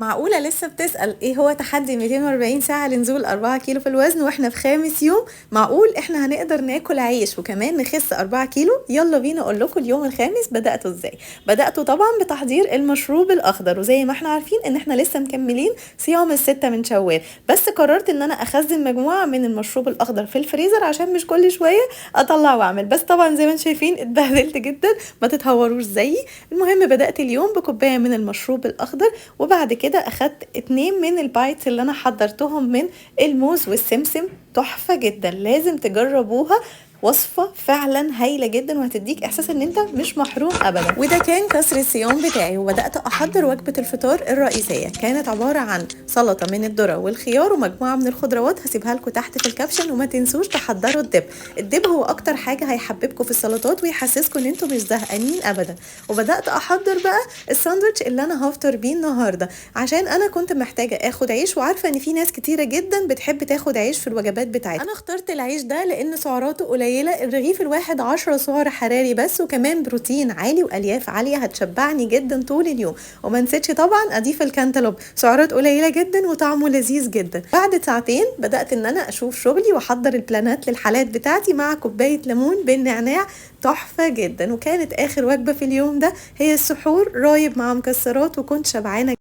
معقولة لسه بتسأل ايه هو تحدي 240 ساعة لنزول 4 كيلو في الوزن واحنا في خامس يوم؟ معقول احنا هنقدر ناكل عيش وكمان نخس 4 كيلو؟ يلا بينا اقول لكم اليوم الخامس بدأته ازاي. بدأته طبعا بتحضير المشروب الاخضر، وزي ما احنا عارفين ان احنا لسه مكملين صيام الستة من شوال، بس قررت ان انا اخزن مجموعة من المشروب الاخضر في الفريزر عشان مش كل شوية اطلع واعمل. بس طبعا زي ما انتم شايفين اتبهدلت جدا، ما تتهوروش زيي. المهم بدأت اليوم بكوباية من المشروب الاخضر، وبعد كده اخدت 2 من البايتس اللي انا حضرتهم من الموز والسمسم. تحفة جدا، لازم تجربوها. وصفة فعلا هايلة جدا وهتديك احساس ان انت مش محروم ابدا. وده كان كسر الصيام بتاعي، وبدأت احضر وجبة الفطار الرئيسية. كانت عبارة عن سلطة من الذرة والخيار ومجموعة من الخضروات، هسيبها لكم تحت في الكابشن. وما تنسوش تحضروا الدب. الدب هو اكتر حاجة هيحببكم في السلطات ويحسسكم ان انتم مش زهقانين ابدا. وبدأت احضر بقى الساندوتش اللي انا هفطر بيه النهارده، عشان انا كنت محتاجه اخد عيش، وعارفه ان في ناس كتيره جدا بتحب تاخد عيش في الوجبات بتاعتها. انا اخترت العيش ده لان سعراته قليله، الرغيف الواحد 10 سعر حراري بس، وكمان بروتين عالي والياف عاليه هتشبعني جدا طول اليوم. وما نسيتش طبعا اضيف الكانتالوب، سعرات قليله جدا وطعمه لذيذ جدا. بعد ساعتين بدات ان انا اشوف شغلي واحضر البلانات للحالات بتاعتي مع كوبايه ليمون بالنعناع. تحفه جدا. وكانت اخر وجبه في اليوم ده هي السحور رايب مع مكسرات، وكنت شبعانه.